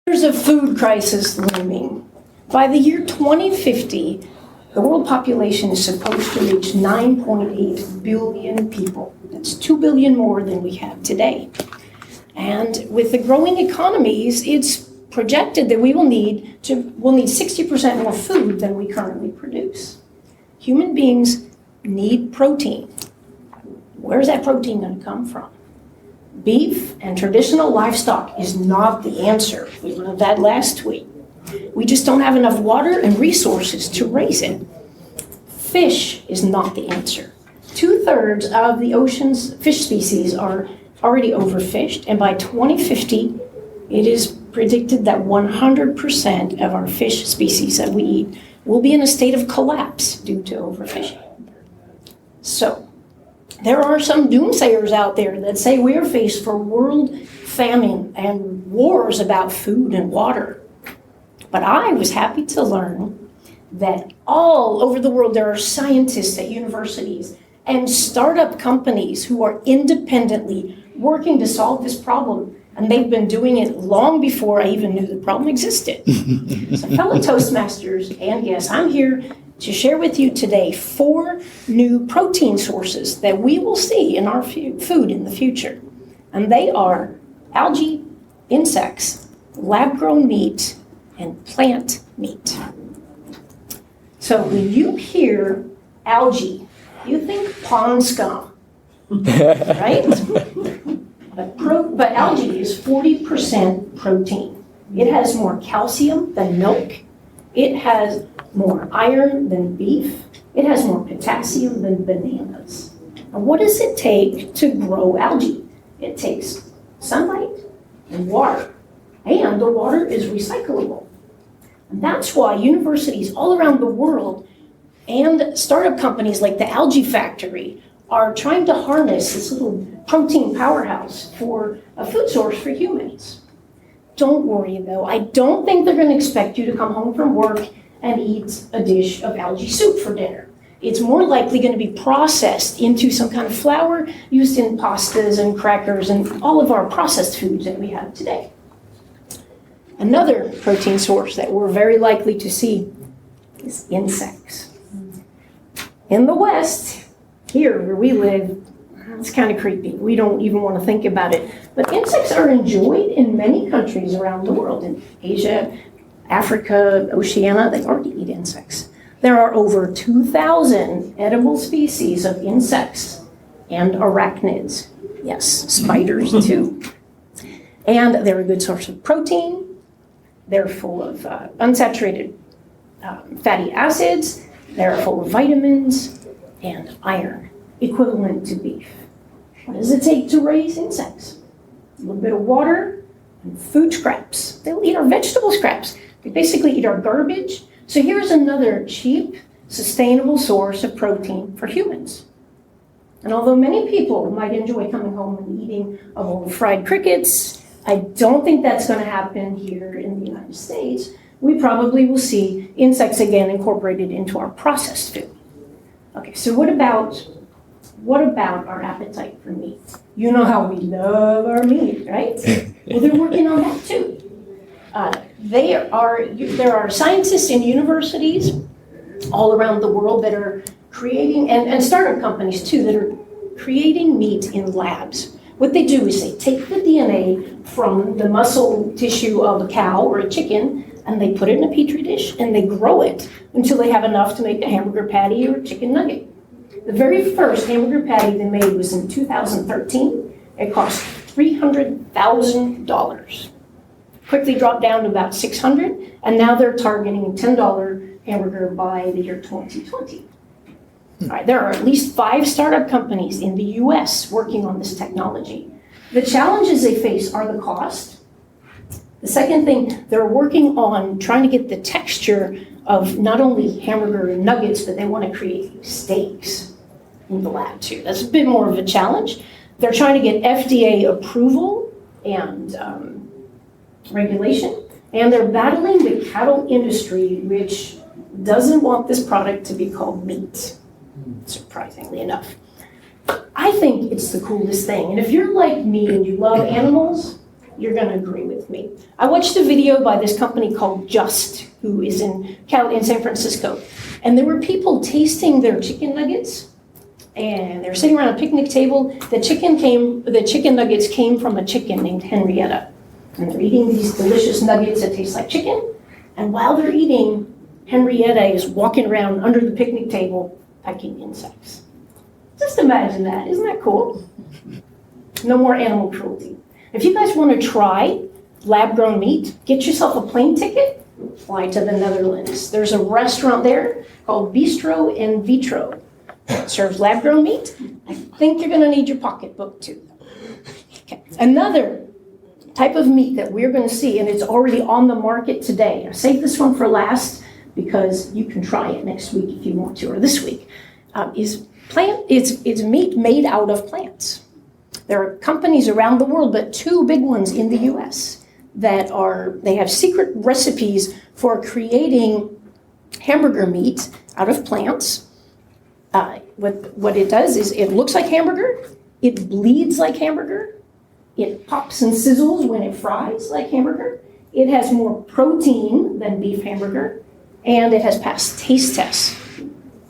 There's a food crisis looming. By the year 2050, the world population is supposed to reach 9.8 billion people. That's 2 billion more than we have today. And with the growing economies, it's projected that we'll need 60% more food than we currently produce. Human beings need protein. Where's that protein going to come from? Beef and traditional livestock is not the answer. We learned that last week. We just don't have enough water and resources to raise it. Fish is not the answer. 2/3 of the ocean's fish species are already overfished, and by 2050, it is predicted that 100% of our fish species that we eat will be in a state of collapse due to overfishing. So, there are some doomsayers out there that say we are faced for world famine and wars about food and water. But I was happy to learn that all over the world there are scientists at universities and startup companies who are independently working to solve this problem. And they've been doing it long before I even knew the problem existed. So fellow Toastmasters, and yes, I'm here to share with you today 4 new protein sources that we will see in our food in the future. And they are algae, insects, lab-grown meat, and plant meat. So when you hear algae, you think pond scum, right? But algae is 40% protein. It has more calcium than milk. It has more iron than beef. It has more potassium than bananas. And what does it take to grow algae? It takes sunlight and water. And the water is recyclable. And that's why universities all around the world and startup companies like the Algae Factory are trying to harness this little protein powerhouse for a food source for humans. Don't worry though, I don't think they're going to expect you to come home from work and eat a dish of algae soup for dinner. It's more likely going to be processed into some kind of flour used in pastas and crackers and all of our processed foods that we have today. Another protein source that we're very likely to see is insects. In the West, here where we live, it's kind of creepy. We don't even want to think about it. But insects are enjoyed in many countries around the world. In Asia, Africa, Oceania, they already eat insects. There are over 2,000 edible species of insects and arachnids. Yes, spiders too. And they're a good source of protein. They're full of unsaturated fatty acids. They're full of vitamins and iron, equivalent to beef. What does it take to raise insects? A little bit of water and food scraps. They'll eat our vegetable scraps. They basically eat our garbage. So here's another cheap, sustainable source of protein for humans. And although many people might enjoy coming home and eating a bowl of fried crickets, I don't think that's going to happen here in the United States. We probably will see insects again incorporated into our processed food. Okay, so what about our appetite for meat? You know how we love our meat, right? Well, they're working on that too. There are scientists in universities all around the world that are creating, and startup companies too, that are creating meat in labs. What they do is they take the DNA from the muscle tissue of a cow or a chicken, and they put it in a petri dish, and they grow it until they have enough to make a hamburger patty or a chicken nugget. The very first hamburger patty they made was in 2013. It cost $300,000. Quickly dropped down to about $600, and now they're targeting a $10 hamburger by the year 2020. All right, there are at least 5 startup companies in the US working on this technology. The challenges they face are the cost. The second thing, they're working on trying to get the texture of not only hamburger nuggets, but they want to create steaks in the lab too. That's a bit more of a challenge. They're trying to get FDA approval and regulation, and they're battling the cattle industry, which doesn't want this product to be called meat, surprisingly enough. I think it's the coolest thing. And if you're like me and you love animals, you're gonna agree with me. I watched a video by this company called Just, who is in San Francisco. And there were people tasting their chicken nuggets, and they were sitting around a picnic table. The chicken nuggets came from a chicken named Henrietta. And they're eating these delicious nuggets that taste like chicken. And while they're eating, Henrietta is walking around under the picnic table pecking insects. Just imagine that. Isn't that cool? No more animal cruelty. If you guys want to try lab-grown meat, get yourself a plane ticket, fly to the Netherlands. There's a restaurant there called Bistro in Vitro. It serves lab-grown meat. I think you're going to need your pocketbook too. Okay. Another type of meat that we're going to see, and it's already on the market today. I saved this one for last because you can try it next week if you want to, or this week. It's meat made out of plants. There are companies around the world, but two big ones in the U.S. they have secret recipes for creating hamburger meat out of plants. What it does is it looks like hamburger, it bleeds like hamburger, it pops and sizzles when it fries like hamburger, it has more protein than beef hamburger, and it has passed taste tests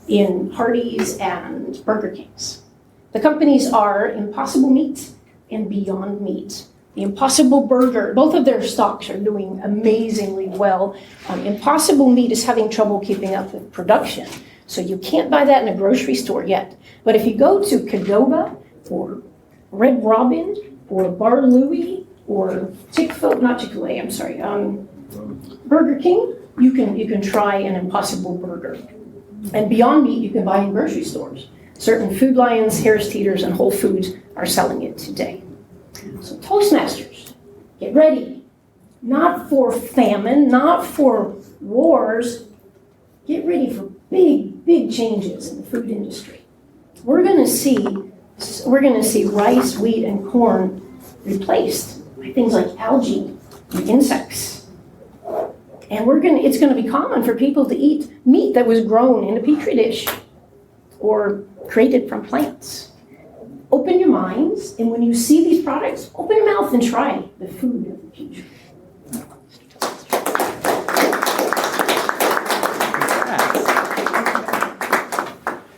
in Hardee's and Burger King's. The companies are Impossible Meat and Beyond Meat. The Impossible Burger, both of their stocks are doing amazingly well. Impossible Meat is having trouble keeping up with production, so you can't buy that in a grocery store yet. But if you go to Qdoba or Red Robin or Bar Louie or Burger King, you can try an Impossible Burger. And Beyond Meat you can buy in grocery stores. Certain Food Lions, Harris Teeters, and Whole Foods are selling it today. So Toastmasters, get ready. Not for famine, not for wars. Get ready for big, big changes in the food industry. We're going to see rice, wheat, and corn replaced by things like algae and insects. And it's going to be common for people to eat meat that was grown in a petri dish or created from plants. Open your minds, and when you see these products, open your mouth and try the food of the future.